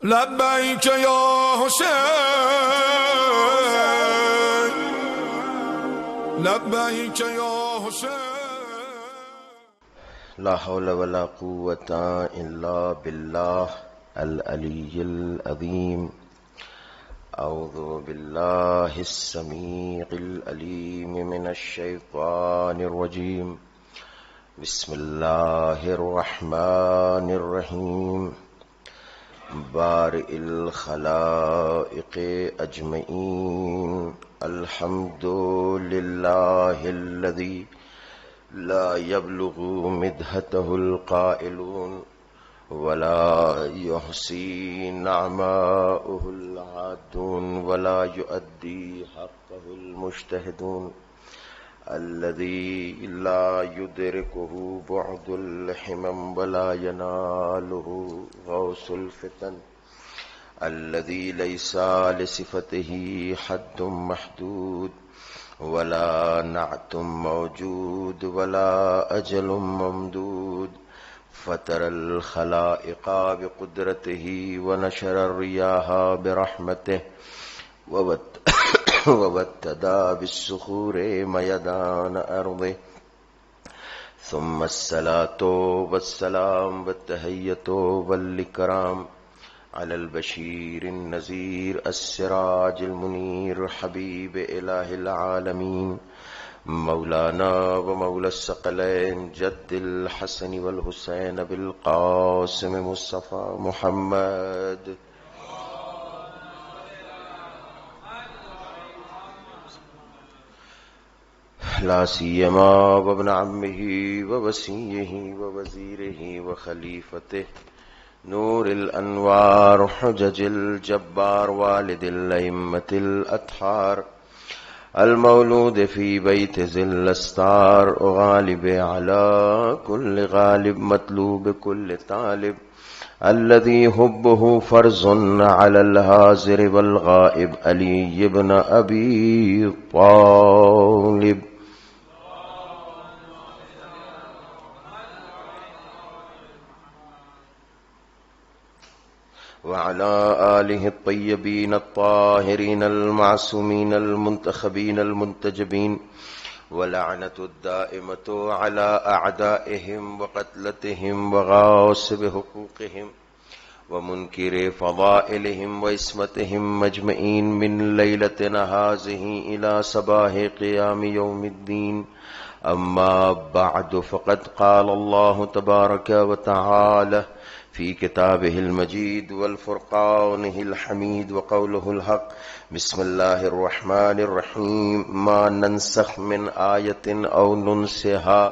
لبیک یا حسین لبیک یا حسین لا حول ولا قوة إلا بالله العلي العظيم أعوذ بالله السميع العليم من الشيطان الرجيم بسم الله الرحمن الرحيم بارئ الخلائق أجمعين الحمد لله الذي لا يبلغ مدحته القائلون ولا يحصي نعماءه العادون ولا يؤدي حقه المجتهدون الذي لا يدركه بعد الحمم ولا يناله غوث الفتن الذي ليس لصفته حد محدود ولا نعت موجود ولا أجل ممدود فطر الخلائق بقدرته ونشر الرياح برحمته وابتدى بالصخور ميدان أرضه ثم الصلاة والسلام والتحية والإكرام على البشير النذير السراج المنير حبيب إله العالمين مولانا ومولى الثقلين جد الحسن والحسين بالقاسم مصطفى محمد لا سيما وابن عمه ووصيه ووزيره وخليفته نور الأنوار حجج الجبار والد الأئمة الأطهار المولود في بيت ذي الأستار غالب على كل غالب مطلوب كل طالب الذي حبه فرض على الحاضر والغائب علي بن أبي طالب وعلى آله الطيبين الطاهرين المعصومين المنتخبين المنتجبين ولعنة الدائمة على أعدائهم وقتلتهم وغاصب حقوقهم ومنكر فضائلهم وإسمتهم مجمعين من ليلتنا هذه إلى صباح قيام يوم الدين أما بعد فقد قال الله تبارك وتعالى في كتابه المجيد والفرقانه الحميد وقوله الحق بسم الله الرحمن الرحيم ما ننسخ من آية أو ننسها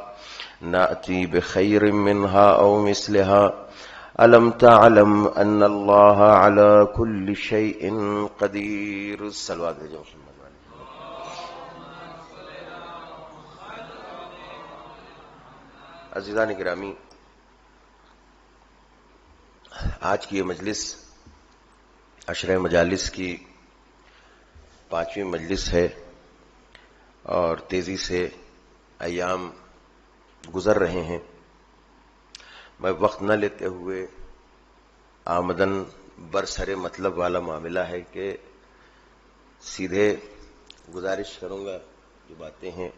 نأتي بخير منها أو مثلها ألم تعلم أن الله على كل شيء قدير صلوات محمد عزیزان گرامی، آج کی یہ مجلس عشرہ مجالس کی 5ویں مجلس ہے اور تیزی سے ایام گزر رہے ہیں۔ میں وقت نہ لیتے ہوئے آمدن برسر مطلب والا معاملہ ہے کہ سیدھے گزارش کروں گا جو باتیں ہیں۔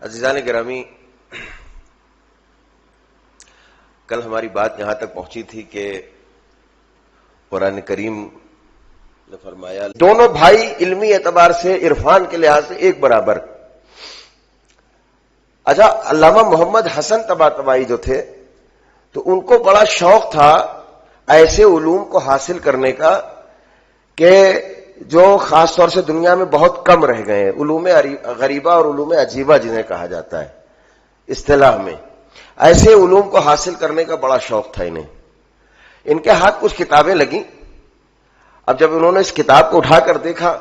عزیزان گرامی، کل ہماری بات یہاں تک پہنچی تھی کہ قرآن کریم نے فرمایا دونوں بھائی علمی اعتبار سے عرفان کے لحاظ سے ایک برابر۔ اچھا، علامہ محمد حسن طباطبائی جو تھے تو ان کو بڑا شوق تھا ایسے علوم کو حاصل کرنے کا کہ جو خاص طور سے دنیا میں بہت کم رہ گئے ہیں، علوم غریبہ اور علوم عجیبہ جنہیں کہا جاتا ہے اصطلاح میں، ایسے علوم کو حاصل کرنے کا بڑا شوق تھا انہیں۔ ان کے ہاتھ کچھ کتابیں لگیں۔ اب جب انہوں نے اس کتاب کو اٹھا کر دیکھا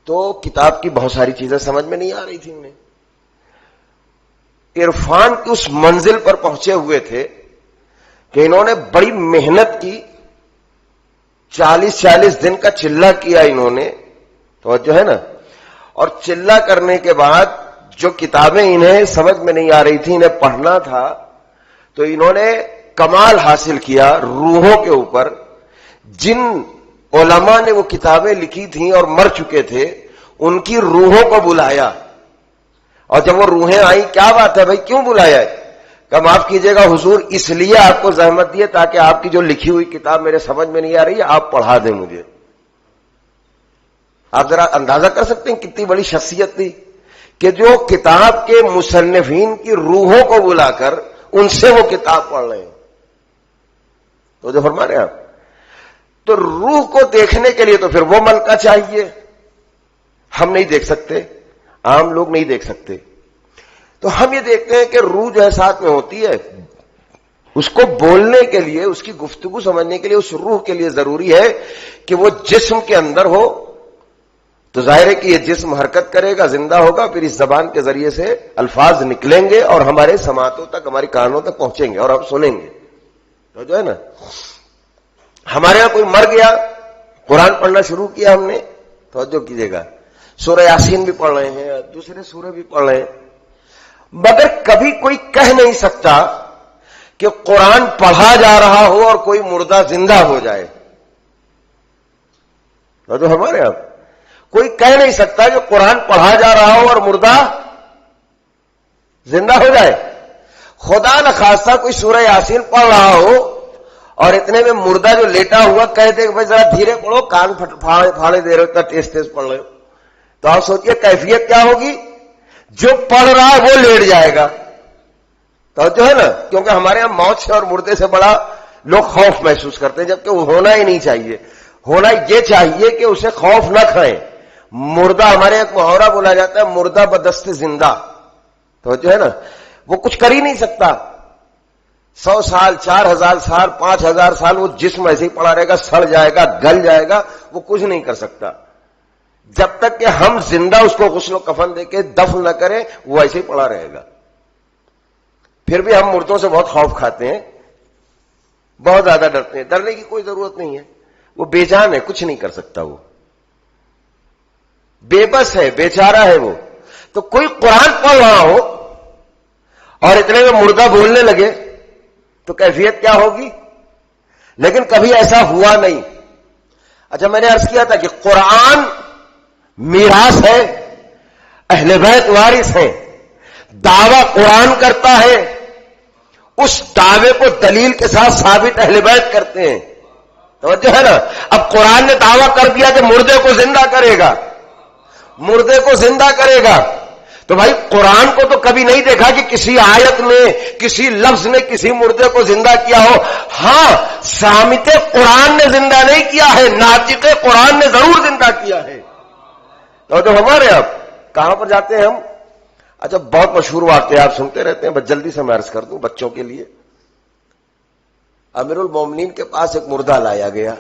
تو کتاب کی بہت ساری چیزیں سمجھ میں نہیں آ رہی تھی انہیں۔ عرفان کی اس منزل پر پہنچے ہوئے تھے کہ انہوں نے بڑی محنت کی، 40 دن کا چلہ کیا انہوں نے، توجہ ہے نا، اور چلہ کرنے کے بعد جو کتابیں انہیں سمجھ میں نہیں آ رہی تھی، انہیں پڑھنا تھا، تو انہوں نے کمال حاصل کیا روحوں کے اوپر. جن علماء نے وہ کتابیں لکھی تھیں اور مر چکے تھے ان کی روحوں کو بلایا, اور جب وہ روحیں آئیں, کیا بات ہے بھائی کیوں بلایا ہے؟ کہ معاف کیجیے گا حضور, اس لیے آپ کو زحمت دیے تاکہ آپ کی جو لکھی ہوئی کتاب میرے سمجھ میں نہیں آ رہی ہے آپ پڑھا دیں مجھے. آپ ذرا اندازہ کر سکتے ہیں کتنی بڑی شخصیت تھی کہ جو کتاب کے مصنفین کی روحوں کو بلا کر ان سے وہ کتاب پڑھ رہے ہیں. تو جو فرما رہے ہیں آپ, تو روح کو دیکھنے کے لیے تو پھر وہ ملکہ چاہیے. ہم نہیں دیکھ سکتے, عام لوگ نہیں دیکھ سکتے. تو ہم یہ دیکھتے ہیں کہ روح جو ہے ساتھ میں ہوتی ہے, اس کو بولنے کے لیے, اس کی گفتگو سمجھنے کے لیے اس روح کے لیے ضروری ہے کہ وہ جسم کے اندر ہو. تو ظاہر ہے کہ یہ جسم حرکت کرے گا, زندہ ہوگا, پھر اس زبان کے ذریعے سے الفاظ نکلیں گے اور ہمارے سماعتوں تک, ہماری کانوں تک پہنچیں گے اور ہم سنیں گے. تو جو ہے نا, ہمارے یہاں کوئی مر گیا, قرآن پڑھنا شروع کیا ہم نے, توجہ کیجیے گا, سورہ یاسین بھی پڑھ رہے ہیں, دوسرے سورے بھی پڑھ رہے ہیں, مگر کبھی کوئی کہہ نہیں سکتا کہ قرآن پڑھا جا رہا ہو اور کوئی مردہ زندہ ہو جائے. تو ہمارے یہاں کوئی کہہ نہیں سکتا کہ قرآن پڑھا جا رہا ہو اور مردہ زندہ ہو جائے. خدا نخواستہ کوئی سورہ یاسین پڑھ رہا ہو اور اتنے میں مردہ جو لیٹا ہوا کہہ دے کہ بھائی ذرا دھیرے پڑھو, کان پھاڑے دے رہے ہو, اتنا تیز تیز پڑھ رہے ہو, تو آپ سوچئے کیفیت کیا ہوگی. جو پڑھ رہا ہے وہ لیٹ جائے گا. تو جو ہے نا, کیونکہ ہمارے یہاں موت سے اور مردے سے بڑا لوگ خوف محسوس کرتے ہیں, جبکہ وہ ہونا ہی نہیں چاہیے. ہونا یہ چاہیے کہ اسے خوف نہ کھائیں. مردہ, ہمارے ایک محاورہ بولا جاتا ہے مردہ بدست زندہ. تو جو ہے نا, وہ کچھ کر ہی نہیں سکتا. 100 سال, 4000 سال, 5000 سال وہ جسم ایسے ہی پڑا رہے گا, سڑ جائے گا, گل جائے گا, وہ کچھ نہیں کر سکتا. جب تک کہ ہم زندہ اس کو غسل و کفن دے کے دفن نہ کریں وہ ایسے ہی پڑا رہے گا. پھر بھی ہم مردوں سے بہت خوف کھاتے ہیں, بہت زیادہ ڈرتے ہیں. ڈرنے کی کوئی ضرورت نہیں ہے, وہ بے جان ہے, کچھ نہیں کر سکتا, وہ بے بس ہے, بیچارہ ہے وہ. تو کوئی قرآن پڑھ رہا ہو اور اتنے میں مردہ بولنے لگے تو کیفیت کیا ہوگی. لیکن کبھی ایسا ہوا نہیں. اچھا, میں نے عرض کیا تھا کہ قرآن میراث ہے, اہل بیت وارث ہے. دعویٰ قرآن کرتا ہے, اس دعوے کو دلیل کے ساتھ ثابت اہل بیت کرتے ہیں. توجہ ہے نا. اب قرآن نے دعویٰ کر دیا کہ مردے کو زندہ کرے گا, مردے کو زندہ کرے گا, تو بھائی قرآن کو تو کبھی نہیں دیکھا کہ کسی آیت میں کسی لفظ نے کسی مردے کو زندہ کیا ہو. ہاں, صامت قرآن نے زندہ نہیں کیا ہے, ناطق قرآن نے ضرور زندہ کیا ہے. تو ہمارے اب کہاں پر جاتے ہیں ہم. اچھا, بہت مشہور واقعہ آپ سنتے رہتے ہیں, بس جلدی سے میں عرض کر دوں بچوں کے لیے. امیر المومنین کے پاس ایک مردہ لایا گیا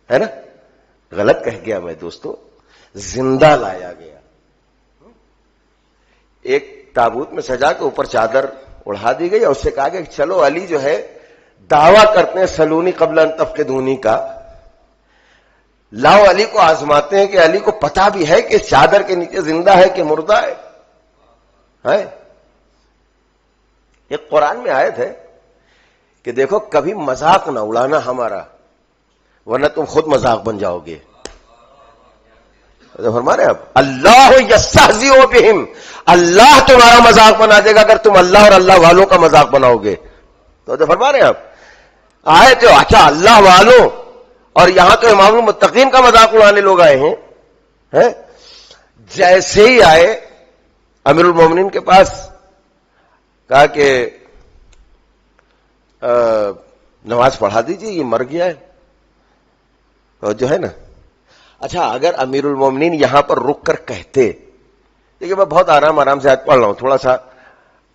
ہے نا, غلط کہہ گیا میں دوستو, زندہ لایا گیا. ایک تابوت میں سجا کے اوپر چادر اڑا دی گئی اور اس سے کہا کہ چلو علی جو ہے دعویٰ کرتے ہیں سلونی قبل ان تفقدونی کا, لاؤ علی کو آزماتے ہیں کہ علی کو پتا بھی ہے کہ چادر کے نیچے زندہ ہے کہ مردہ ہے. ایک قرآن میں آیت ہے کہ دیکھو کبھی مذاق نہ اڑانا ہمارا, ورنہ تم خود مذاق بن جاؤ گے. فرما رہے آپ, اللہ یستہزئ بہم, اللہ تمہارا مذاق بنا دے گا اگر تم اللہ اور اللہ والوں کا مذاق بناؤ گے. تو فرما رہے ہیں آپ, آئے تو اچھا اللہ والوں, اور یہاں تو امام المتقین کا مذاق اڑانے لوگ آئے ہیں. جیسے ہی آئے امیر المومنین کے پاس, کہا کہ نماز پڑھا دیجیے, یہ مر گیا ہے. تو جو ہے نا, اچھا اگر امیر المومنین یہاں پر رک کر کہتے, دیکھیے میں بہت آرام سے آج پڑھ رہا ہوں, تھوڑا سا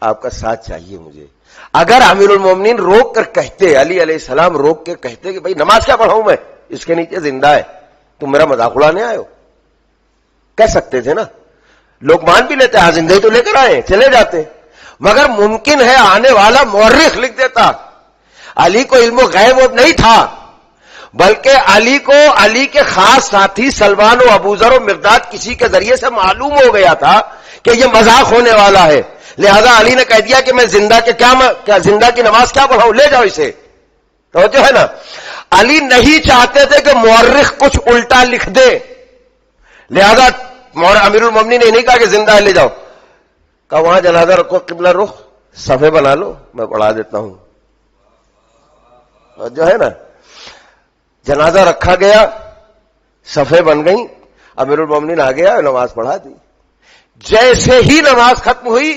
آپ کا ساتھ چاہیے مجھے. اگر امیر المومنین روک کر کہتے, علی علیہ السلام روک کے کہتے کہ بھائی نماز کیا پڑھاؤں میں, اس کے نیچے زندہ ہے, تم میرا مذاق اڑانے آئے ہو, کہہ سکتے تھے نا. لوگ مان بھی لیتے, ہاں زندہ ہی تو لے کر آئے, چلے جاتے. مگر ممکن ہے آنے والا مورخ لکھ دیتا, علی کو علم و غیب نہیں تھا, بلکہ علی کے خاص ساتھی سلمان و ابوذر و مقداد کسی کے ذریعے سے معلوم ہو گیا تھا کہ یہ مذاق ہونے والا ہے. لہذا علی نے کہہ دیا کہ میں زندہ کے کیا زندہ کی نماز کیا پڑھاؤں، لے جاؤ اسے. تو جو ہے نا علی نہیں چاہتے تھے کہ مورخ کچھ الٹا لکھ دے، لہذا امیر المومنین نے نہیں کہا کہ زندہ ہے لے جاؤ، کہا وہاں جنازہ رکھو، قبلہ رخ، صفحے بنا لو، میں پڑھا دیتا ہوں. اور جو ہے نا جنازہ رکھا گیا، صفحے بن گئی، امیر المومنین آ گیا، نماز پڑھا دی. جیسے ہی نماز ختم ہوئی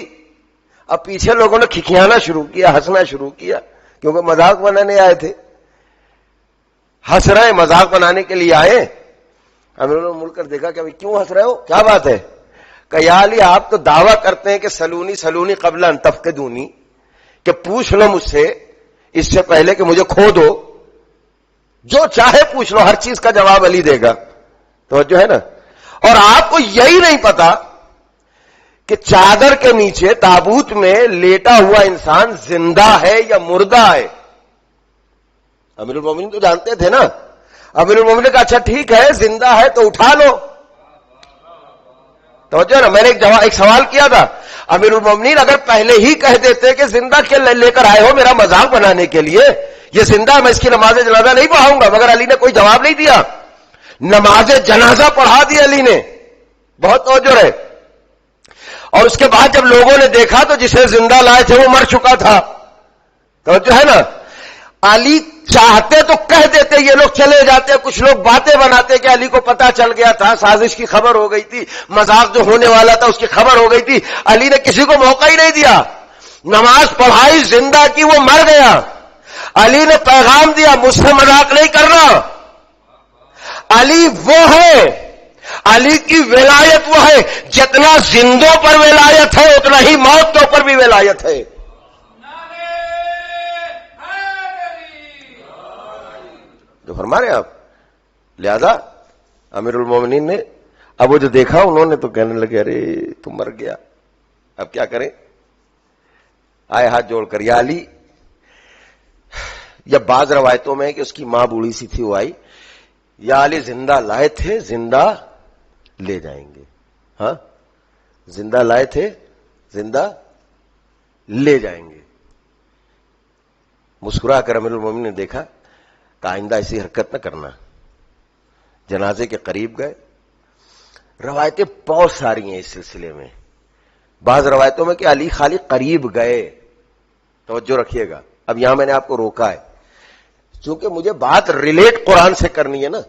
اب پیچھے لوگوں نے کھکھیانا شروع کیا، ہنسنا شروع کیا، کیونکہ مذاق بنانے آئے تھے، ہنس رہے، مذاق بنانے کے لیے آئے. امیر نے مڑ کر دیکھا کہ ابھی کیوں ہنس رہے ہو، کیا بات ہے؟ کہ یا علی آپ تو دعویٰ کرتے ہیں کہ سلونی قبل ان تفقدونی، کہ پوچھ لو مجھ سے اس سے پہلے کہ مجھے کھو دو، جو چاہے پوچھ لو، ہر چیز کا جواب علی دے گا. تو جو ہے نا، اور آپ کو یہی نہیں پتا کہ چادر کے نیچے تابوت میں لیٹا ہوا انسان زندہ ہے یا مردہ ہے. امیر المومنین تو جانتے تھے نا. امیر المومنین نے کہا اچھا ٹھیک ہے زندہ ہے تو اٹھا لو. توجہ نا، میں نے ایک سوال کیا تھا، امیر المومنین اگر پہلے ہی کہہ دیتے کہ زندہ کے لے کر آئے ہو میرا مذاق بنانے کے لیے، یہ زندہ میں اس کی نماز جنازہ نہیں پڑھاؤں گا، مگر علی نے کوئی جواب نہیں دیا، نماز جنازہ پڑھا دی علی نے. بہت توجہ ہے. اور اس کے بعد جب لوگوں نے دیکھا تو جسے زندہ لائے تھے وہ مر چکا تھا. تو جو ہے نا علی چاہتے تو کہہ دیتے، یہ لوگ چلے جاتے، کچھ لوگ باتیں بناتے کہ علی کو پتا چل گیا تھا، سازش کی خبر ہو گئی تھی، مذاق جو ہونے والا تھا اس کی خبر ہو گئی تھی. علی نے کسی کو موقع ہی نہیں دیا، نماز پڑھائی، زندہ کی، وہ مر گیا. علی نے پیغام دیا مجھ سے مذاق نہیں کرنا. علی وہ ہے، علی کی ولایت وہ ہے، جتنا زندوں پر ولایت ہے اتنا ہی موتوں پر بھی ولایت ہے. جو فرما رہے ہیں آپ. لہذا امیر المومنین نے اب وہ جو دیکھا انہوں نے تو کہنے لگے ارے تو مر گیا، اب کیا کریں؟ آئے ہاتھ جوڑ کر یا علی، یا بعض روایتوں میں کہ اس کی ماں بوڑھی سی تھی وہ آئی، یا علی زندہ لائے تھے زندہ لے جائیں گے. ہاں زندہ لائے تھے زندہ لے جائیں گے. مسکرا کر امیر المومنین نے دیکھا کہ آئندہ ایسی حرکت نہ کرنا. جنازے کے قریب گئے. روایتیں بہت ساری ہیں اس سلسلے میں. بعض روایتوں میں کہ علی خالی قریب گئے. توجہ رکھیے گا، اب یہاں میں نے آپ کو روکا ہے چونکہ مجھے بات ریلیٹ قرآن سے کرنی ہے نا.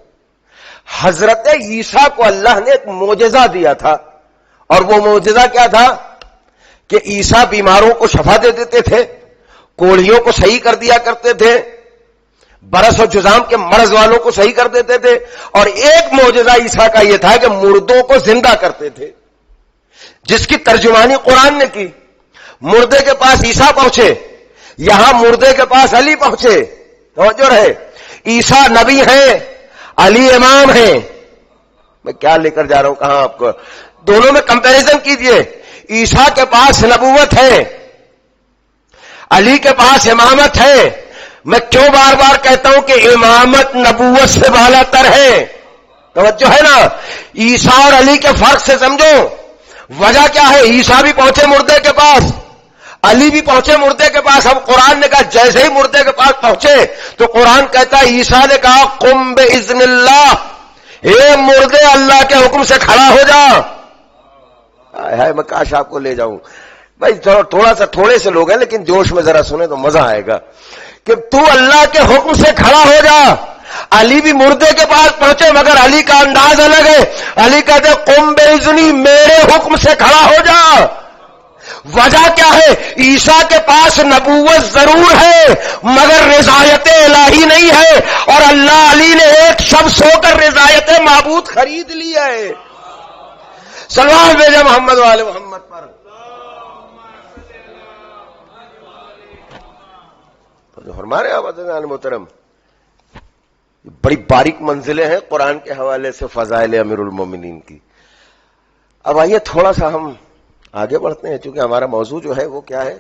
حضرت عیسیٰ کو اللہ نے ایک معجزہ دیا تھا، اور وہ معجزہ کیا تھا کہ عیسیٰ بیماروں کو شفا دے دیتے تھے، کوڑھیوں کو صحیح کر دیا کرتے تھے، برس و جذام کے مرض والوں کو صحیح کر دیتے تھے. اور ایک معجزہ عیسیٰ کا یہ تھا کہ مردوں کو زندہ کرتے تھے، جس کی ترجمانی قرآن نے کی. مردے کے پاس عیسیٰ پہنچے، یہاں مردے کے پاس علی پہنچے. توجہ رہے، عیسیٰ نبی ہیں، علی امام ہیں. میں کیا لے کر جا رہا ہوں کہاں آپ کو، دونوں میں کمپیریزن کیجئے. عیسیٰ کے پاس نبوت ہے، علی کے پاس امامت ہے. میں کیوں بار بار کہتا ہوں کہ امامت نبوت سے بالا تر ہے. توجہ ہے نا. عیسیٰ اور علی کے فرق سے سمجھو. وجہ کیا ہے؟ عیسیٰ بھی پہنچے مردے کے پاس، علی بھی پہنچے مردے کے پاس. اب قرآن نے کہا جیسے ہی مردے کے پاس پہنچے تو قرآن کہتا ہے عیسیٰ نے کہا قم باذن اللہ، اے مردے اللہ کے حکم سے کھڑا ہو جا. ہے میں کاش آپ کو لے جاؤں. بھائی تھوڑے سے لوگ ہیں لیکن جوش میں ذرا سنیں تو مزہ آئے گا کہ تو اللہ کے حکم سے کھڑا ہو جا. علی بھی مردے کے پاس پہنچے مگر علی کا انداز الگ ہے. علی کہتے قم باذنی، میرے حکم سے کھڑا ہو جا. وجہ کیا ہے؟ عیسیٰ کے پاس نبوت ضرور ہے مگر رضایت الہی نہیں ہے، اور اللہ علی نے ایک شخص ہو کر رضایت معبود خرید لی ہے. صلوات بھیجا محمد والے محمد پر. ہمارے آبادان محترم بڑی باریک منزلیں ہیں قرآن کے حوالے سے فضائل امیر المومنین کی. اب آئیے تھوڑا سا ہم آگے بڑھتے ہیں، چونکہ ہمارا موضوع جو ہے وہ کیا ہے؟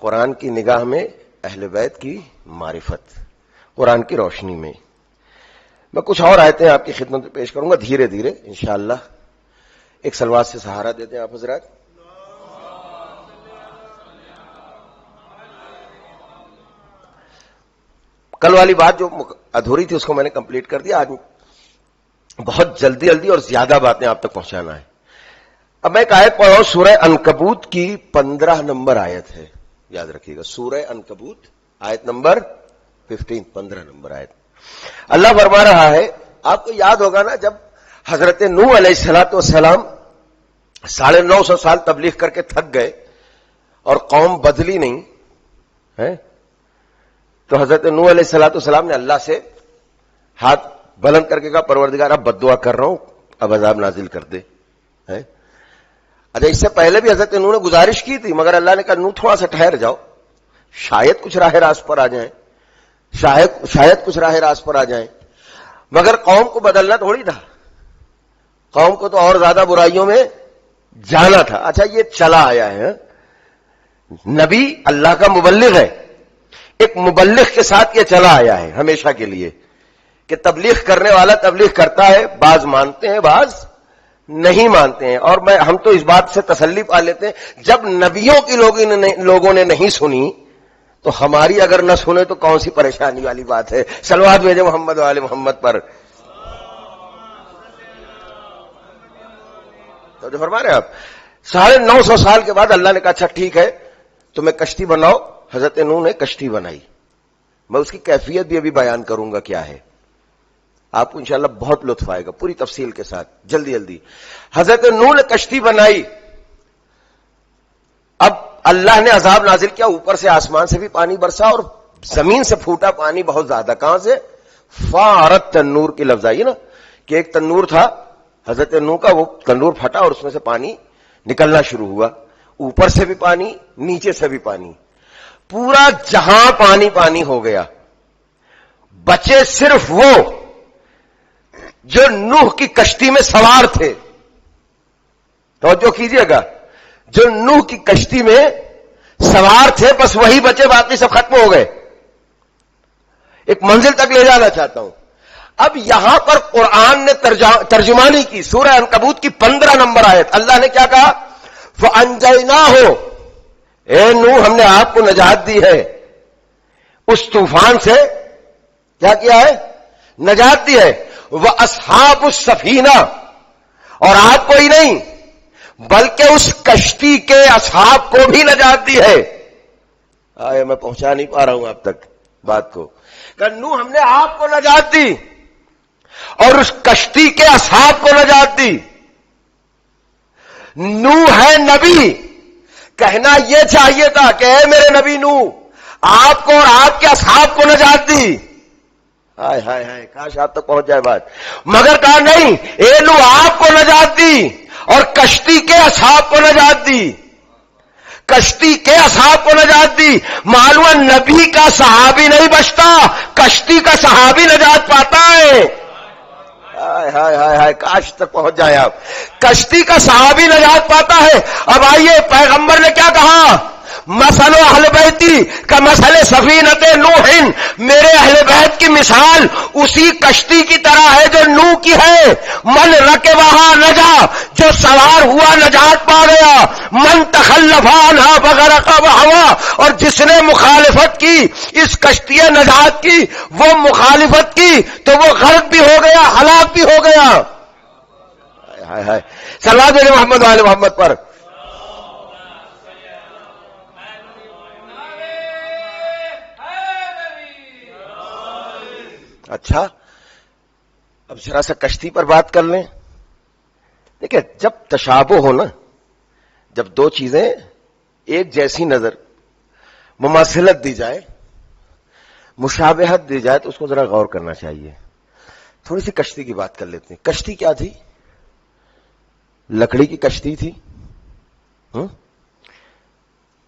قرآن کی نگاہ میں اہل بیت کی معرفت، قرآن کی روشنی میں. میں کچھ اور آیتیں آپ کی خدمت میں پیش کروں گا دھیرے دھیرے انشاءاللہ. ایک سلوات سے سہارا دیتے ہیں آپ حضرات. کل والی بات جو ادھوری تھی اس کو میں نے کمپلیٹ کر دیا. آج بہت جلدی اور زیادہ باتیں آپ تک پہنچانا ہے. اب میں ایک آیت پڑھ رہا ہوں, سورہ عنکبوت کی 15 نمبر آیت ہے, یاد رکھیے گا. سورہ عنکبوت آیت نمبر 15 نمبر آیت. اللہ فرما رہا ہے, آپ کو یاد ہوگا نا, جب حضرت نوح علیہ السلام 950 سال تبلیغ کر کے تھک گئے اور قوم بدلی نہیں ہے, تو حضرت نوح علیہ السلام نے اللہ سے ہاتھ بلند کر کے کہا, پروردگار اب بد دعا کر رہا ہوں, اب عذاب نازل کر دے. اچھا, اس سے پہلے بھی حضرت نوح نے گزارش کی تھی, مگر اللہ نے کہا نوح تھوڑا سا ٹھہر جاؤ, شاید کچھ راہ راست پر آ جائیں, شاید کچھ راہ راست پر آ جائیں. مگر قوم کو بدلنا تھوڑی تھا, قوم کو تو اور زیادہ برائیوں میں جانا تھا. اچھا, یہ چلا آیا ہے, نبی اللہ کا مبلغ ہے, ایک مبلغ کے ساتھ یہ چلا آیا ہے ہمیشہ کے لیے کہ تبلیغ کرنے والا تبلیغ کرتا ہے, بعض مانتے ہیں بعض نہیں مانتے ہیں. اور ہم تو اس بات سے تسلی پا لیتے ہیں, جب نبیوں کی لوگوں نے نہیں سنی تو ہماری اگر نہ سنے تو کون سی پریشانی والی بات ہے. صلوات بھیجے محمد و آل محمد پر. تو جو فرما رہے ہیں آپ, 950 سال کے بعد اللہ نے کہا اچھا ٹھیک ہے تمہیں کشتی بناؤ. حضرت نوح نے کشتی بنائی. میں اس کی کیفیت بھی ابھی بیان کروں گا کیا ہے, آپ کو انشاءاللہ بہت لطف آئے گا پوری تفصیل کے ساتھ. جلدی حضرت نوح نے کشتی بنائی. اب اللہ نے عذاب نازل کیا, اوپر سے آسمان سے بھی پانی برسا اور زمین سے پھوٹا پانی بہت زیادہ. کہاں سے؟ فارت تنور کی لفظ آئی نا, کہ ایک تنور تھا حضرت نوح کا, وہ تنور پھٹا اور اس میں سے پانی نکلنا شروع ہوا. اوپر سے بھی پانی, نیچے سے بھی پانی, پورا جہاں پانی ہو گیا. بچے صرف وہ جو نوح کی کشتی میں سوار تھے. توجہ کیجئے گا, جو نوح کی کشتی میں سوار تھے بس وہی بچے, باقی سب ختم ہو گئے. ایک منزل تک لے جانا چاہتا ہوں. اب یہاں پر قرآن نے ترجمانی کی. سورہ عنکبوت کی 15 نمبر آیت, اللہ نے کیا کہا؟ فَأَنْجَيْنَاهُ, اے نوح ہم نے آپ کو نجات دی ہے اس طوفان سے. کیا کیا ہے؟ نجات دی ہے. وَأَصْحَابُ السَّفِينَةِ, اور آپ کو ہی نہیں بلکہ اس کشتی کے اصحاب کو بھی نجات دی ہے. آئے میں پہنچا نہیں پا رہا ہوں اب تک بات کو. کہ نوح ہم نے آپ کو نجات دی اور اس کشتی کے اصحاب کو نجات دی. نوح ہے نبی, کہنا یہ چاہیے تھا کہ اے میرے نبی نوح, آپ کو اور آپ کے اصحاب کو نجات دی. ہائے ہائے ہائے, کاش آپ تک پہنچ جائے بات. مگر کہا نہیں, اے نوح آپ کو نجات دی اور کشتی کے اصحاب کو نجات دی. کشتی کے اصحاب کو نجات دی. معلوم نبی کا صحابی نہیں بچتا, کشتی کا صحابی نجات پاتا ہے. ہائے ہائے ہائے ہائے, کاش تک پہنچ جائے آپ. کشتی کا صحابی نجات پاتا ہے. اب آئیے, پیغمبر نے کیا کہا؟ مثل اہل بیتی کمثل سفینۃ نوح, میرے اہل بیت کی مثال اسی کشتی کی طرح ہے جو نوح کی ہے. من رکبہا نجا, جو سوار ہوا نجات پا گیا. من تخلف عنہا فغرق بہوا, اور جس نے مخالفت کی اس کشتی نجات کی, وہ مخالفت کی تو وہ غرق بھی ہو گیا, ہلاک بھی ہو گیا. ہائے ہائے, صلوات علی محمد وعلی محمد پر. اچھا, اب ذرا سا کشتی پر بات کر لیں. دیکھیں, جب تشابہ ہو نا, جب دو چیزیں ایک جیسی نظر, مماثلت دی جائے, مشابہت دی جائے, تو اس کو ذرا غور کرنا چاہیے. تھوڑی سی کشتی کی بات کر لیتے ہیں. کشتی کیا تھی؟ لکڑی کی کشتی تھی,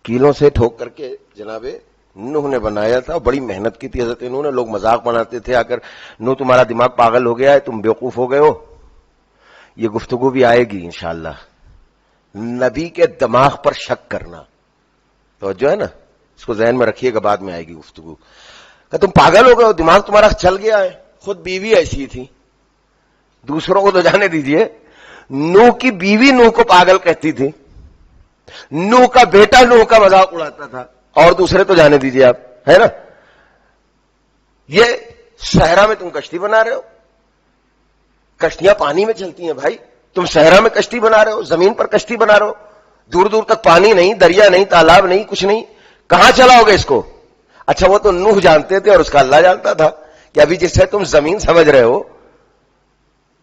کیلوں سے ٹھوک کر کے جناب نوح نے بنایا تھا. بڑی محنت کی تھی حضرت نوح نے. لوگ مذاق بناتے تھے آ کر, نوح تمہارا دماغ پاگل ہو گیا ہے, تم بیوقوف ہو گئے ہو. یہ گفتگو بھی آئے گی انشاءاللہ. نبی کے دماغ پر شک کرنا تو جو ہے نا, اس کو ذہن میں رکھیے گا, بعد میں آئے گی گفتگو. کہ تم پاگل ہو گئے ہو, دماغ تمہارا چل گیا ہے. خود بیوی ایسی تھی, دوسروں کو تو جانے دیجئے. نوح کی بیوی نوح کو پاگل کہتی تھی, نوح کا بیٹا نوح کا مذاق اڑاتا تھا, اور دوسرے تو جانے دیجئے آپ, ہے نا. یہ صحرا میں تم کشتی بنا رہے ہو، کشتیاں پانی میں چلتی ہیں بھائی، تم صحرا میں کشتی بنا رہے ہو، زمین پر کشتی بنا رہے ہو، دور دور تک پانی نہیں، دریا نہیں، تالاب نہیں، کچھ نہیں، کہاں چلاؤ گے اس کو؟ اچھا وہ تو نوح جانتے تھے اور اس کا اللہ جانتا تھا کہ ابھی جسے تم زمین سمجھ رہے ہو،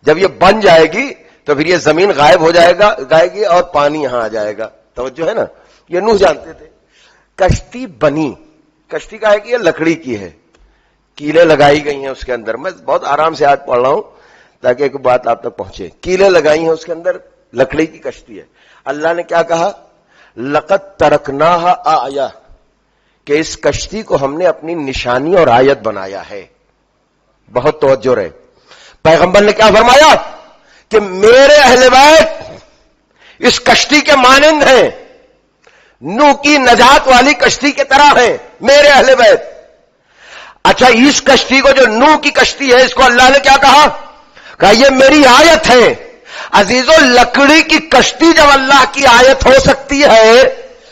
جب یہ بن جائے گی تو پھر یہ زمین غائب ہو جائے گی اور پانی یہاں آ جائے گا. توجہ ہے نا، یہ نوح جانتے تھے. کشتی بنی، کشتی کا ہے کہ یہ لکڑی کی ہے، کیلیں لگائی گئی ہیں اس کے اندر. میں بہت آرام سے آج پڑھ رہا ہوں تاکہ ایک بات آپ تک پہنچے. کیلیں لگائی ہیں اس کے اندر، لکڑی کی کشتی ہے. اللہ نے کیا کہا؟ لقد ترکناہا آیہ، کہ اس کشتی کو ہم نے اپنی نشانی اور آیت بنایا ہے. بہت توجہ رہے. پیغمبر نے کیا فرمایا کہ میرے اہل بیت اس کشتی کے مانند ہیں، نوح کی نجات والی کشتی کی طرح ہیں میرے اہل بیت. اچھا اس کشتی کو جو نوح کی کشتی ہے اس کو اللہ نے کیا کہا یہ میری آیت ہے. عزیزو لکڑی کی کشتی جب اللہ کی آیت ہو سکتی ہے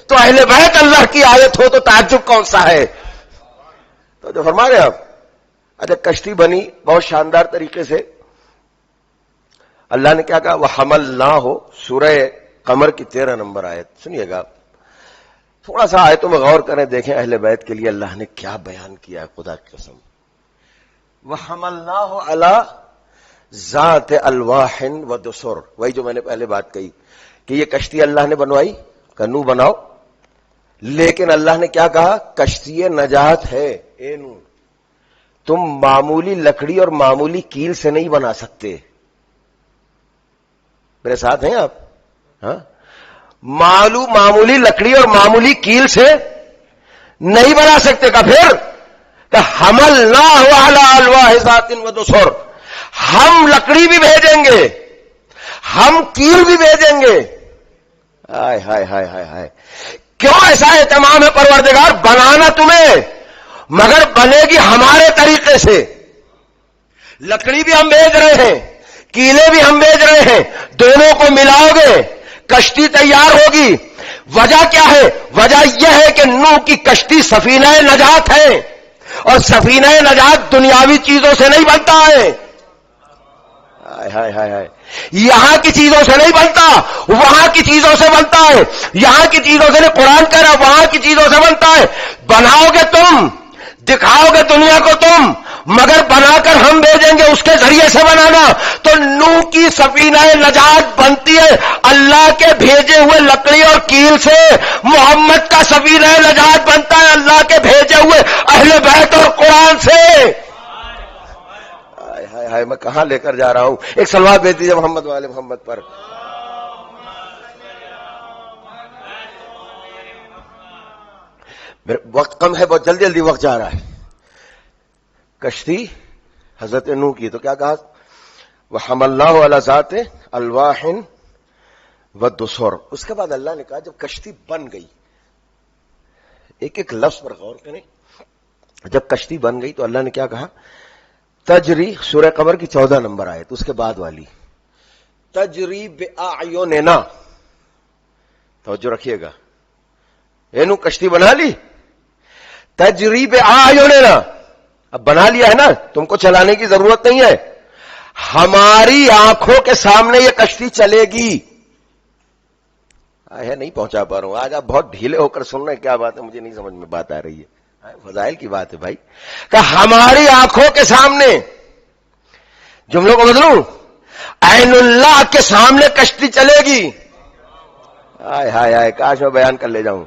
تو اہل بیت اللہ کی آیت ہو تو تعجب کون سا ہے؟ تو جو فرما رہے آپ. اچھا کشتی بنی بہت شاندار طریقے سے. اللہ نے کیا کہا؟ وَحَمَلْنَاهُ، سورہ قمر کی 13 نمبر آیت سنیے گا. تھوڑا سا آیتوں میں غور کریں، دیکھیں اہل بیت کے لیے اللہ نے کیا بیان کیا ہے. خدا کی قسم. وَحَمَلْنَاهُ عَلَى ذَاتِ أَلْوَاحٍ وَدُسُرٍ، وہی جو میں نے پہلے بات کہی کہ یہ کشتی اللہ نے بنوائی، کنو بناؤ. لیکن اللہ نے کیا کہا؟ کشتی نجات ہے. اے نو، تم معمولی لکڑی اور معمولی کیل سے نہیں بنا سکتے. میرے ساتھ ہیں آپ؟ ہاں، معمولی لکڑی اور معمولی کیل سے نہیں بنا سکتے. کا پھر کہ حملناہ علی الواح ذات ودسر، ہم لکڑی بھی بھیجیں گے، ہم کیل بھی بھیجیں گے. ہائے ہائے ہائے ہائے ہائے، کیوں ایسا اہتمام ہے پروردگار؟ بنانا تمہیں، مگر بنے گی ہمارے طریقے سے. لکڑی بھی ہم بھیج رہے ہیں، کیلے بھی ہم بھیج رہے ہیں، دونوں کو ملاؤ گے کشتی تیار ہوگی. وجہ کیا ہے؟ وجہ یہ ہے کہ نوح کی کشتی سفینہ نجات ہے، اور سفینہ نجات دنیاوی چیزوں سے نہیں بنتا ہے. ہائے ہائے ہائے، یہاں کی چیزوں سے نہیں بنتا، وہاں کی چیزوں سے بنتا ہے. یہاں کی چیزوں سے نہیں، قرآن کہہ رہا وہاں کی چیزوں سے بنتا ہے. بناؤ گے تم، دکھاؤ گے دنیا کو تم، مگر بنا کر ہم بھیجیں گے اس کے ذریعے سے بنانا. تو نوح کی سفینہ نجات بنتی ہے اللہ کے بھیجے ہوئے لکڑی اور کیل سے. محمد کا سفینہ نجات بنتا ہے اللہ کے بھیجے ہوئے اہل بیت اور قرآن سے. ہائے ہائے، میں کہاں لے کر جا رہا ہوں؟ ایک صلوات بھیج دیجیے محمد والے محمد پر. وقت کم ہے، بہت جلدی جلدی وقت جا رہا ہے. کشتی حضرت نوح کی تو کیا کہا؟ وَحَمَلْنَاهُ عَلَى ذَاتِ أَلْوَاحٍ وَدُسُرٍ. اس کے بعد اللہ نے کہا جب کشتی بن گئی، ایک ایک لفظ پر غور کریں. جب کشتی بن گئی تو اللہ نے کیا کہا؟ تجری، سورہ قمر کی 14 نمبر آیت اس کے بعد والی. تجری بِأَعْيُنِنَا، توجہ رکھیے گا. نوح کشتی بنا لی، تجری بِأَعْيُنِنَا، اب بنا لیا ہے نا، تم کو چلانے کی ضرورت نہیں ہے، ہماری آنکھوں کے سامنے یہ کشتی چلے گی. ہے نہیں پہنچا پا رہا ہوں آج، آپ بہت ڈھیلے ہو کر سن رہے ہیں. کیا بات ہے؟ مجھے نہیں سمجھ میں بات آ رہی ہے. فضائل کی بات ہے بھائی، کہ ہماری آنکھوں کے سامنے، جملوں کو بدلوں، عین اللہ کے سامنے کشتی چلے گی. ہائے ہائے ہائے، کاش میں بیان کر لے جاؤں.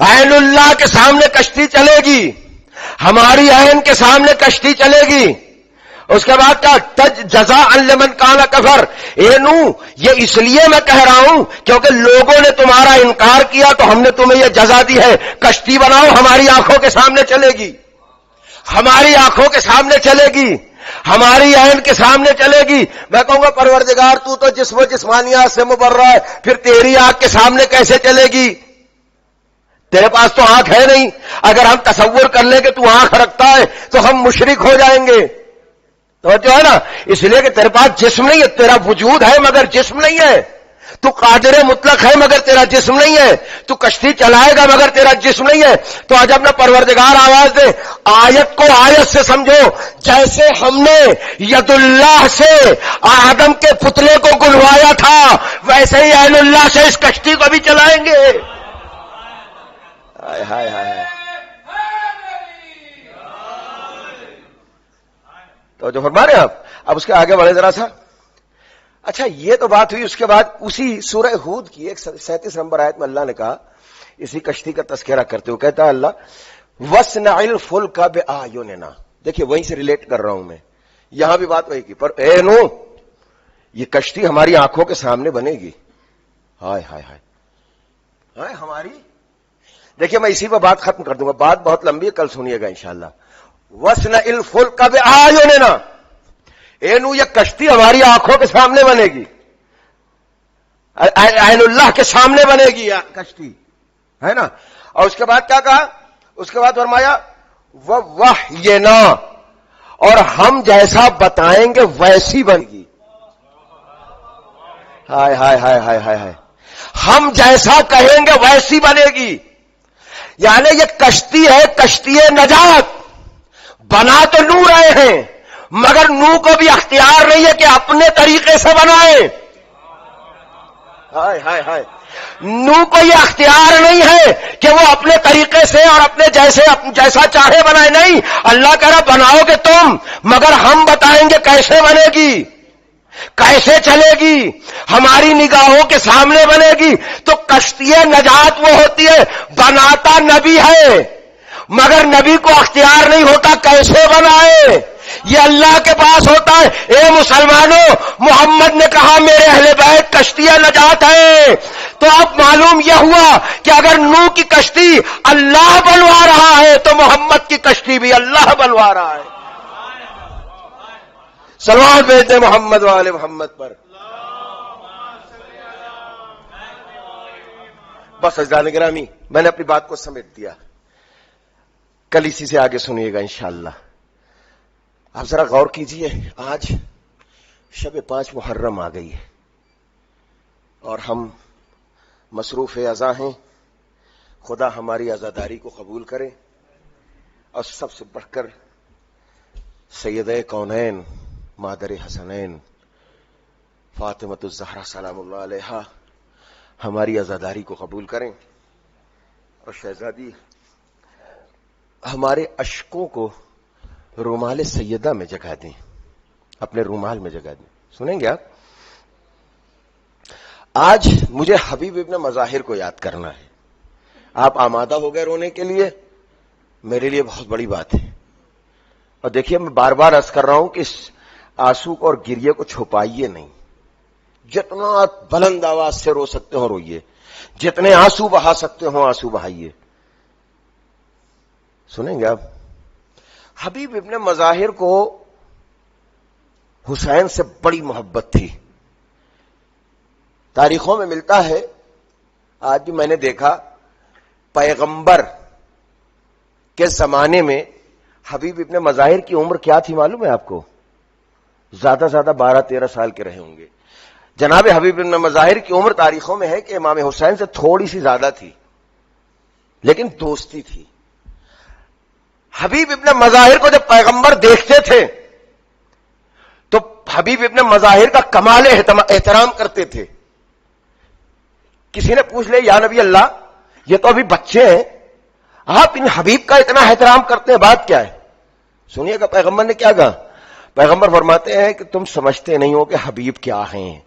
عین اللہ کے سامنے کشتی چلے گی، ہماری عین کے سامنے کشتی چلے گی. اس کے بعد کا جزاء لمن کان کفر. اے نوح، یہ اس لیے میں کہہ رہا ہوں کیونکہ لوگوں نے تمہارا انکار کیا تو ہم نے تمہیں یہ جزا دی ہے. کشتی بناؤ، ہماری آنکھوں کے سامنے چلے گی، ہماری آنکھوں کے سامنے چلے گی، ہماری عین کے سامنے چلے گی. میں کہوں گا پروردگار تو جسم و جسمانیات سے مبرہ ہے، پھر تیری آنکھ کے سامنے کیسے چلے گی؟ تیرے پاس تو آنکھ ہے نہیں. اگر ہم تصور کر لیں کہ تو آنکھ رکھتا ہے تو ہم مشرک ہو جائیں گے. تو جو ہے نا، اس لیے کہ تیرے پاس جسم نہیں ہے، تیرا وجود ہے مگر جسم نہیں ہے. تو قادر مطلق ہے مگر تیرا جسم نہیں ہے، تو کشتی چلائے گا مگر تیرا جسم نہیں ہے. تو آج اپنا پروردگار آواز دے، آیت کو آیت سے سمجھو. جیسے ہم نے ید اللہ سے آدم کے پتلے کو گلوایا تھا، ویسے ہی عین اللہ سے اس کشتی کو بھی چلائیں گے. ہائے ہائے ہائے. تو جو فرما رہے ہیں آپ، اب اس کے آگے بڑھے ذرا سا. اچھا یہ تو بات ہوئی. اس کے بعد اسی سورہ ہود کی 37 نمبر آیت میں اللہ نے کہا، اسی کشتی کا تذکرہ کرتے ہوئے کہتا ہے اللہ وَاصْنَعِ الْفُلْكَ بِأَعْيُنِنَا. دیکھیے وہیں سے ریلیٹ کر رہا ہوں میں، یہاں بھی بات وہی کی، پر اے نو یہ کشتی ہماری آنکھوں کے سامنے بنے گی. ہائے ہائے ہائے ہائے ہماری. دیکھیے میں اسی پہ بات ختم کر دوں گا، بات بہت لمبی ہے، کل سنیے گا انشاءاللہ. وَاصْنَعِ الْفُلْكَ بِأَعْيُنِنَا، اے نو یہ کشتی ہماری آنکھوں کے سامنے بنے گی، عین اللہ کے سامنے بنے گی کشتی، ہے نا. اور اس کے بعد کیا کہا؟ اس کے بعد فرمایا وَوَحْيِنَا، اور ہم جیسا بتائیں گے ویسی بنے گی. ہائے ہائے ہائے ہائے ہائے ہائے. ہم جیسا کہیں گے ویسی بنے گی. یعنی یہ کشتی ہے، کشتی نجات. بنا تو نو رہے ہیں مگر نو کو بھی اختیار نہیں ہے کہ اپنے طریقے سے بنائے. ہائے ہائے ہائے. نو کو یہ اختیار نہیں ہے کہ وہ اپنے طریقے سے اور اپنے جیسا چاہے بنائے. نہیں، اللہ کہہ رہا بناؤ گے تم، مگر ہم بتائیں گے کیسے بنے گی، کیسے چلے گی، ہماری نگاہوں کے سامنے بنے گی. تو کشتی نجات وہ ہوتی ہے، بناتا نبی ہے مگر نبی کو اختیار نہیں ہوتا کیسے بنائے، یہ اللہ کے پاس ہوتا ہے. اے مسلمانوں، محمد نے کہا میرے اہل بیت کشتی نجات ہے. تو اب معلوم یہ ہوا کہ اگر نو کی کشتی اللہ بنوا رہا ہے تو محمد کی کشتی بھی اللہ بنوا رہا ہے. صلوات بھیجتے محمد والے محمد پر. بس عزیزان گرامی، میں نے اپنی بات کو سمیٹ دیا. کل اسی سے آگے سنیے گا انشاءاللہ. آپ ذرا غور کیجئے، آج شب 5 محرم آ گئی ہے اور ہم مصروف عزا ہیں. خدا ہماری عزاداری کو قبول کرے اور سب سے بڑھ کر سیدہ کونین مادر حسنین فاطمۃ الزہرا سلام اللہ علیہا ہماری عزاداری کو قبول کریں اور شہزادی ہمارے اشکوں کو رومال سیدہ میں جگہ دیں، اپنے رومال میں جگہ دیں. سنیں گے آپ؟ آج مجھے حبیب ابن مظاہر کو یاد کرنا ہے. آپ آمادہ ہو گئے رونے کے لیے؟ میرے لیے بہت بڑی بات ہے. اور دیکھیے میں بار بار عرض کر رہا ہوں کہ اس آنسو کو اور گریے کو چھپائیے نہیں. جتنا بلند آواز سے رو سکتے ہو روئیے، جتنے آنسو بہا سکتے ہو آنسو بہائیے. سنیں گے آپ؟ حبیب ابن مظاہر کو حسین سے بڑی محبت تھی. تاریخوں میں ملتا ہے، آج بھی میں نے دیکھا، پیغمبر کے زمانے میں حبیب ابن مظاہر کی عمر کیا تھی معلوم ہے آپ کو؟ زیادہ 12-13 سال کے رہے ہوں گے. جناب حبیب ابن مظاہر کی عمر تاریخوں میں ہے کہ امام حسین سے تھوڑی سی زیادہ تھی، لیکن دوستی تھی. حبیب ابن مظاہر کو جب پیغمبر دیکھتے تھے تو حبیب ابن مظاہر کا کمال احترام کرتے تھے. کسی نے پوچھ لیا یا نبی اللہ یہ تو ابھی بچے ہیں، آپ ان حبیب کا اتنا احترام کرتے ہیں، بات کیا ہے؟ سنیے گا پیغمبر نے کیا کہا. پیغمبر فرماتے ہیں کہ تم سمجھتے نہیں ہو کہ حبیب کیا ہیں.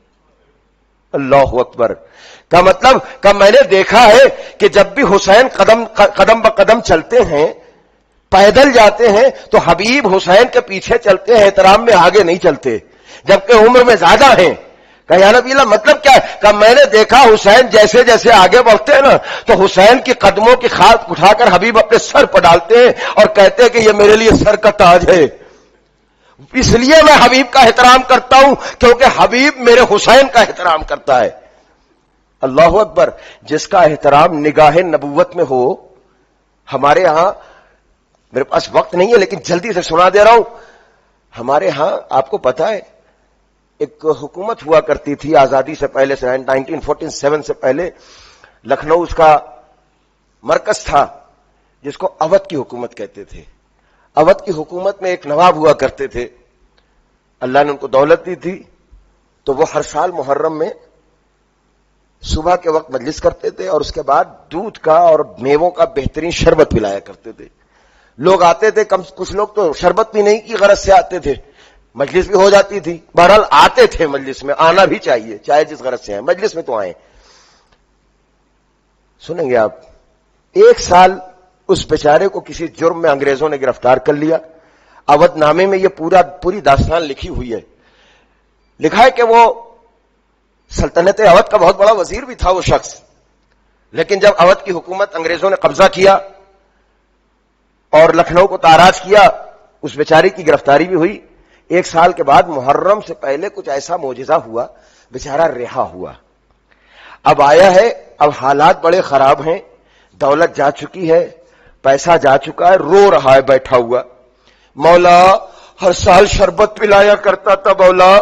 اللہ اکبر. کا مطلب کہ میں نے دیکھا ہے کہ جب بھی حسین قدم بقدم چلتے ہیں، پیدل جاتے ہیں، تو حبیب حسین کے پیچھے چلتے ہیں، احترام میں آگے نہیں چلتے، جبکہ عمر میں زیادہ ہیں. کہ یا نبی اللہ مطلب کیا ہے؟ کہ میں نے دیکھا حسین جیسے جیسے آگے بڑھتے ہیں نا تو حسین کی قدموں کی خاک اٹھا کر حبیب اپنے سر پر ڈالتے ہیں اور کہتے ہیں کہ یہ میرے لیے سر کا تاج ہے. اس لیے میں حبیب کا احترام کرتا ہوں کیونکہ حبیب میرے حسین کا احترام کرتا ہے. اللہ اکبر. جس کا احترام نگاہ نبوت میں ہو. ہمارے ہاں، میرے پاس وقت نہیں ہے لیکن جلدی سے سنا دے رہا ہوں، ہمارے ہاں آپ کو پتا ہے ایک حکومت ہوا کرتی تھی آزادی سے پہلے سے 1947 سے پہلے لکھنؤ اس کا مرکز تھا جس کو اودھ کی حکومت کہتے تھے. اودھ کی حکومت میں ایک نواب ہوا کرتے تھے, اللہ نے ان کو دولت دی تھی, تو وہ ہر سال محرم میں صبح کے وقت مجلس کرتے تھے اور اس کے بعد دودھ کا اور میووں کا بہترین شربت پلایا کرتے تھے. لوگ آتے تھے, کچھ لوگ تو شربت بھی نہیں کی غرض سے آتے تھے, مجلس بھی ہو جاتی تھی, بہرحال آتے تھے مجلس میں, آنا بھی چاہیے چاہے جس غرض سے آئے, مجلس میں تو آئیں. سنیں گے آپ, ایک سال اس بیچارے کو کسی جرم میں انگریزوں نے گرفتار کر لیا. اودھ نامے میں یہ پوری داستان لکھی ہوئی ہے. لکھا ہے کہ وہ سلطنت اودھ کا بہت بڑا وزیر بھی تھا وہ شخص, لیکن جب اودھ کی حکومت انگریزوں نے قبضہ کیا اور لکھنؤ کو تاراج کیا, اس بیچارے کی گرفتاری بھی ہوئی. ایک سال کے بعد محرم سے پہلے کچھ ایسا معجزہ ہوا, بیچارہ رہا ہوا. اب آیا ہے, اب حالات بڑے خراب ہیں, دولت جا چکی ہے, پیسہ جا چکا ہے, رو رہا ہے بیٹھا ہوا. مولا ہر سال شربت پلایا کرتا تھا مولا,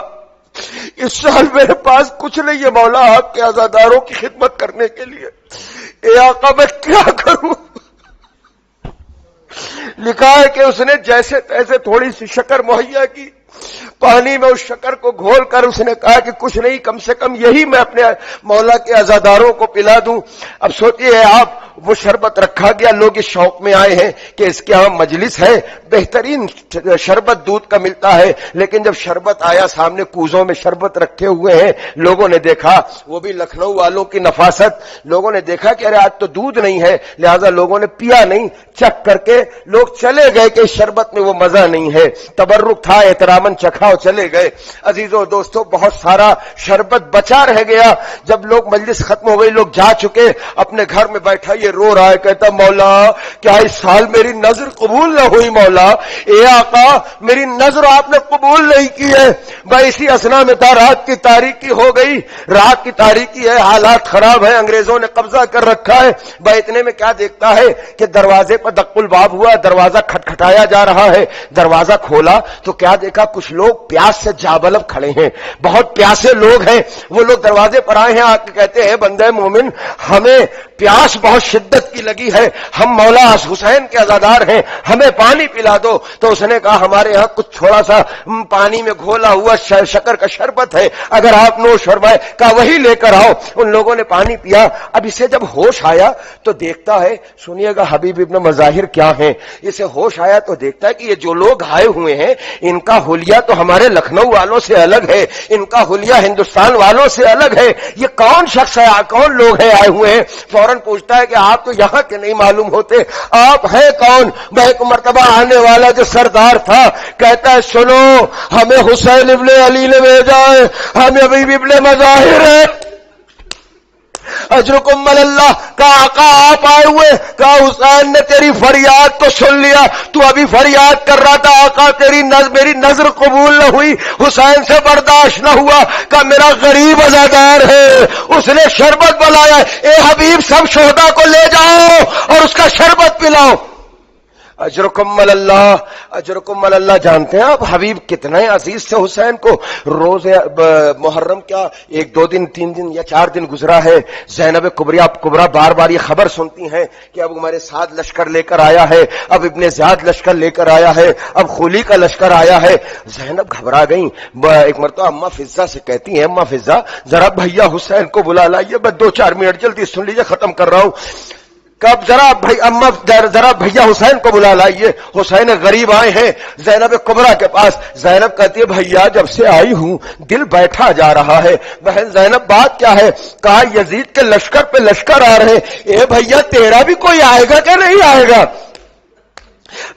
اس سال میرے پاس کچھ نہیں ہے مولا آپ کے عزاداروں کی خدمت کرنے کے لیے, اے آقا میں کیا کروں. لکھا ہے کہ اس نے جیسے تیسے تھوڑی سی شکر مہیا کی, پانی میں اس شکر کو گھول کر اس نے کہا کہ کچھ نہیں, کم سے کم یہی میں اپنے مولا کے عزاداروں کو پلا دوں. اب سوچئے آپ, وہ شربت رکھا گیا, لوگ اس شوق میں آئے ہیں کہ اس کے ہاں مجلس ہے, بہترین شربت دودھ کا ملتا ہے, لیکن جب شربت آیا سامنے, کوزوں میں شربت رکھے ہوئے ہیں, لوگوں نے دیکھا, وہ بھی لکھنؤ والوں کی نفاست, لوگوں نے دیکھا کہ ارے آج تو دودھ نہیں ہے, لہذا لوگوں نے پیا نہیں, چکھ کر کے لوگ چلے گئے کہ اس شربت میں وہ مزہ نہیں ہے. تبرک تھا, احتراماً چکھا اور چلے گئے. عزیزوں دوستوں, بہت سارا شربت بچا رہ گیا. جب لوگ مجلس ختم ہو گئی, لوگ جا چکے, اپنے گھر میں بیٹھا یہ رو رہا ہے, کہتا مولا کیا اس سال میری نظر قبول نہ ہوئی مولا, اے آقا میری نظر آپ نے قبول نہیں کی ہے. بھائی اسی اسنا میں تھا, رات کی تاریکی ہو گئی, رات کی تاریکی ہے, حالات خراب ہیں, انگریزوں نے قبضہ کر رکھا ہے. بھائی اتنے میں کیا دیکھتا ہے کہ دروازے پر دق الباب ہوا, دروازہ کھٹکھٹایا جا رہا ہے. دروازہ کھولا تو کیا دیکھا, کچھ لوگ پیاس سے جابلب کھڑے ہیں, بہت پیاسے لوگ ہیں. وہ لوگ دروازے پر آئے ہیں, آ کے کہتے ہیں بندے مومن ہمیں پیاس بہت شدت کی لگی ہے, ہم مولا حسین کے عزادار ہیں, ہمیں پانی پلا دو. تو اس نے کہا ہمارے ہاں کچھ تھوڑا سا پانی میں گھولا ہوا شکر کا شربت ہے, اگر آپ نوش فرمائے. کہا وہی لے کر آؤ. ان لوگوں نے پانی پیا. اب اسے جب ہوش آیا تو دیکھتا ہے, سنیے گا حبیب ابن مظاہر کیا ہیں, اسے ہوش آیا تو دیکھتا ہے کہ یہ جو لوگ آئے ہوئے ہیں ان کا حلیہ تو ہمارے لکھنؤ والوں سے الگ ہے, ان کا حلیہ ہندوستان والوں سے الگ ہے. یہ کون شخص ہے, کون لوگ ہیں آئے ہوئے ہیں؟ فوراً پوچھتا ہے کہ آپ تو یہاں کے نہیں معلوم ہوتے, آپ ہیں کون؟ میں ایک مرتبہ آنے والا جو سردار تھا, کہتا ہے سنو ہمیں حسین ابن علی نے بھیجا ہے, ہمیں ابھی ابن مظاہر ہے. اجرکم اللہ. کہا آقا آپ آئے ہوئے, کہا حسین نے تیری فریاد تو سن لیا, تو ابھی فریاد کر رہا تھا آقا میری نظر قبول نہ ہوئی, حسین سے برداشت نہ ہوا. کہا میرا غریب عزادار ہے, اس نے شربت بلایا, اے حبیب سب شہداء کو لے جاؤ اور اس کا شربت پلاؤ. اجرکم اللہ, اجرکم اللہ. جانتے ہیں آپ حبیب کتنے عزیز تھے حسین کو. روز محرم کیا 1 2 دن 3 دن یا 4 دن گزرا ہے, زینب کبریٰ بار بار یہ خبر سنتی ہیں کہ اب ہمارے ساتھ لشکر لے کر آیا ہے, اب ابن زیاد لشکر لے کر آیا ہے, اب خلی کا لشکر آیا ہے. زینب گھبرا گئیں. ایک مرتبہ اماں فضہ سے کہتی ہیں, اماں فضہ ذرا بھیا حسین کو بلا لائیے, بس 2 4 منٹ جلدی سن لیجیے, ختم کر رہا ہوں. کب ذرا بھیا حسین کو بلا لائیے, حسین غریب آئے ہیں زینب کبریٰ کے پاس. زینب کہتی ہے بھیا جب سے آئی ہوں دل بیٹھا جا رہا ہے. بہن زینب بات کیا ہے؟ کہا یزید کے لشکر پہ لشکر آ رہے ہیں. اے بھیا تیرا بھی کوئی آئے گا کہ نہیں آئے گا؟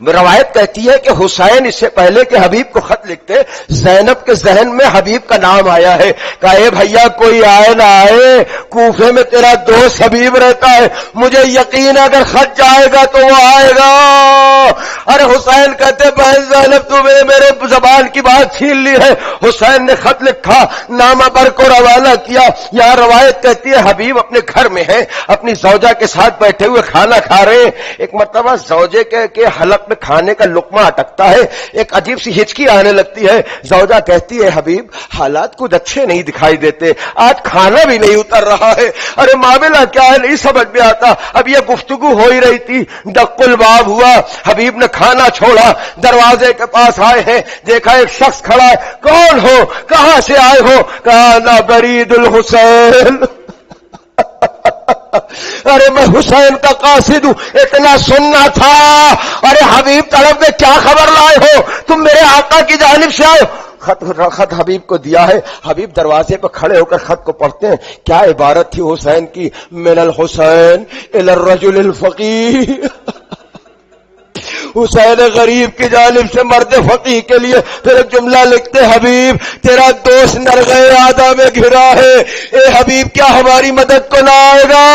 روایت کہتی ہے کہ حسین اس سے پہلے کہ حبیب کو خط لکھتے, زینب کے ذہن میں حبیب کا نام آیا ہے. کہا اے بھیا کوئی آئے نہ آئے, کوفے میں تیرا دوست حبیب رہتا ہے, مجھے یقین اگر خط جائے گا تو وہ آئے گا. ارے حسین کہتے بہن زینب تو میرے زبان کی بات چھین لی ہے. حسین نے خط لکھا, نامہ بر کو روانہ کیا. یہاں روایت کہتی ہے حبیب اپنے گھر میں ہیں, اپنی زوجہ کے ساتھ بیٹھے ہوئے کھانا کھا رہے ہیں. ایک مرتبہ زوجے کے حلق میں کھانے کا لقمہ اٹکتا ہے, ایک عجیب سی ہچکی آنے لگتی ہے. زوجہ کہتی ہے حبیب حالات کچھ اچھے نہیں دکھائی دیتے, آج کھانا بھی نہیں اتر رہا ہے. ارے معاملہ کیا ہے نہیں سمجھ میں آتا. اب یہ گفتگو ہو ہی رہی تھی, ڈق الباب ہوا, حبیب نے کھانا چھوڑا, دروازے کے پاس آئے ہیں, دیکھا ایک شخص کھڑا ہے. کون ہو, کہاں سے آئے ہو؟ کہا نا برید الحسین. ارے میں حسین کا قاصد ہوں, اتنا سننا تھا. ارے حبیب طرف میں کیا خبر لائے ہو, تم میرے آقا کی جانب سے آئے ہو. خط حبیب کو دیا ہے. حبیب دروازے پہ کھڑے ہو کر خط کو پڑھتے ہیں. کیا عبارت تھی حسین کی, من الحسین الی الرجل الفقیہ. حسین غریب کی جانب سے مرد فقیہ کے لیے پھر ایک جملہ لکھتے, حبیب تیرا دوست نرغے آدھا میں گھرا ہے, اے حبیب کیا ہماری مدد کو نہ آئے گا.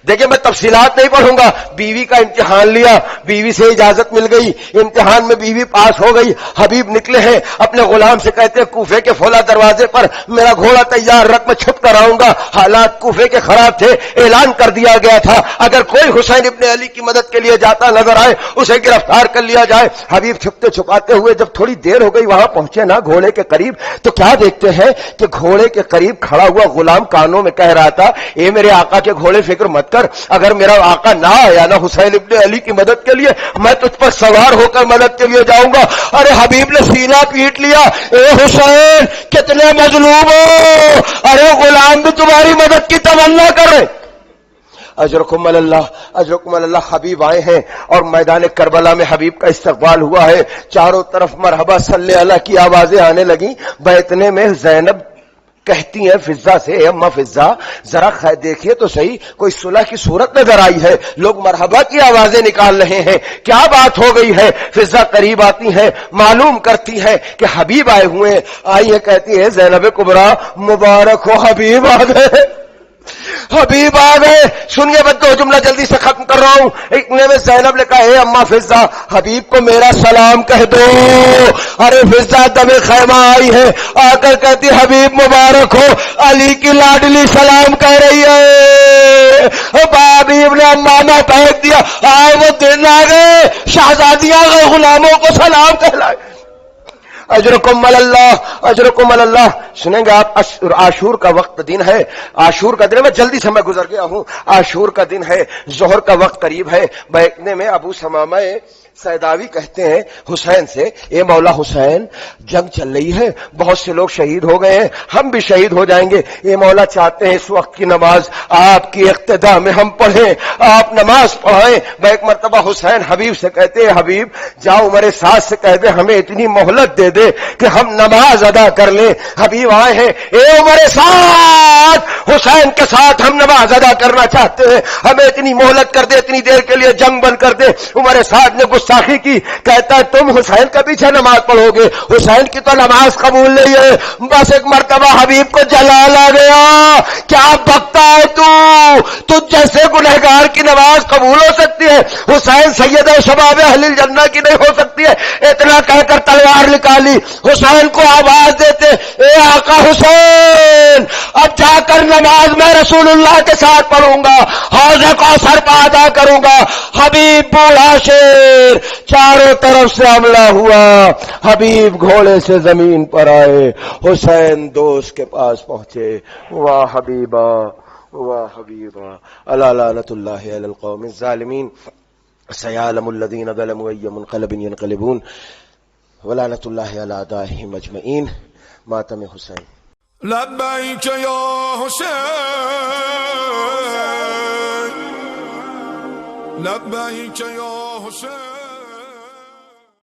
دیکھیں میں تفصیلات نہیں پڑھوں گا. بیوی کا امتحان لیا, بیوی سے اجازت مل گئی, امتحان میں بیوی پاس ہو گئی. حبیب نکلے ہیں, اپنے غلام سے کہتے ہیں کوفے کے فلاں دروازے پر میرا گھوڑا تیار رکھ, میں چھپ کر آؤں گا. حالات کوفے کے خراب تھے, اعلان کر دیا گیا تھا اگر کوئی حسین ابن علی کی مدد کے لیے جاتا نظر آئے اسے گرفتار کر لیا جائے. حبیب چھپتے چھپاتے ہوئے جب تھوڑی دیر ہو گئی وہاں پہنچے نا گھوڑے کے قریب, تو کیا دیکھتے ہیں کہ گھوڑے کے قریب کھڑا ہوا غلام کانوں میں کہہ رہا تھا, اے میرے آقا کے گھوڑے فکر مت کر, اگر میرا آقا نہ آیا نا حسین ابن علی کی مدد کے لیے میں تجھ پر سوار ہو کر مدد کے لیے جاؤں گا. ارے حبیب نے سینہ پیٹ لیا, اے حسین کتنے مظلوم ہو, ارے غلام بھی تمہاری مدد کی تمنا کرے. اجرکم اللہ, اجرکم اللہ. حبیب آئے ہیں اور میدان کربلا میں حبیب کا استقبال ہوا ہے. چاروں طرف مرحبا صلی اللہ کی آوازیں آنے لگیں. بیٹھنے میں زینب کہتی ہیں فضا سے, اے اماں فضا ذرا دیکھیے تو صحیح کوئی صلح کی صورت نظر آئی ہے, لوگ مرحبا کی آوازیں نکال رہے ہیں, کیا بات ہو گئی ہے. فضا قریب آتی ہیں, معلوم کرتی ہیں کہ حبیب آئے ہوئے ہیں. آئی ہے کہتی ہے زینب کبریٰ مبارک ہو, حبیب آ گئے, حبیب آ گئے. سنیے میں دو جملہ جلدی سے ختم کر رہا ہوں. اتنے میں زینب نے کہا, اے اماں فضا حبیب کو میرا سلام کہہ دو. ارے فضا دم خیمہ آئی ہے, آ کر کہتی حبیب مبارک ہو, علی کی لاڈلی سلام کہہ رہی ہے. حبیب نے امامہ پھینک دیا, آئے وہ دن آ گئے شہزادیاں غلاموں کو سلام کہلائے. اجرکم اللہ, اجرکم اللہ. سنیں گے آپ, عاشور کا وقت دن ہے, عاشور کا دن ہے, میں جلدی سے میں گزر گیا ہوں. عاشور کا دن ہے, ظہر کا وقت قریب ہے. بیٹھنے میں ابو سمامہ سیداوی کہتے ہیں حسین سے, اے مولا حسین جنگ چل رہی ہے, بہت سے لوگ شہید ہو گئے ہیں, ہم بھی شہید ہو جائیں گے. اے مولا چاہتے ہیں اس وقت کی نماز آپ کی اقتداء میں ہم پڑھیں, آپ نماز پڑھائیں. میں ایک مرتبہ حسین حبیب سے کہتے ہیں حبیب جاؤ عمر سعد سے کہہ دے ہمیں اتنی مہلت دے دے کہ ہم نماز ادا کر لیں. حبیب آئے ہیں, اے عمر سعد حسین کے ساتھ ہم نماز ادا کرنا چاہتے ہیں, ہمیں اتنی مہلت کر دے, اتنی دیر کے لیے جنگ بند کر دے. عمر سعد نے گستاخی کی, کہتا ہے تم حسین کا پیچھے نماز پڑھو گے, حسین کی تو نماز قبول نہیں ہے. بس ایک مرتبہ حبیب کو جلال آ گیا, کیا بکتا ہے تو جیسے گنہگار کی نماز قبول ہو سکتی ہے, حسین سید شباب اہل الجنہ کی نہیں ہو سکتی ہے. اتنا کہہ کر تلوار نکالی, حسین کو آواز دیتے, اے آقا حسین اب جا کر نماز میں رسول اللہ کے ساتھ پڑھوں گا, حوض کوثر پہ ادا کروں گا. حبیب بوڑھا شیر, چاروں طرف سے حملہ ہوا, حبیب گھوڑے سے زمین پر آئے, حسین دوست کے پاس پہنچے. واہ حبیبا واہ حبیبا, الا لعنت اللہ علی القوم الظالمین, سیعلم الذین ظلموا ای منقلب ینقلبون, ولعنت اللہ علی اعدائهم اجمعین. ماتم حسین. لبیک یا حسین, لبیک یا حسین.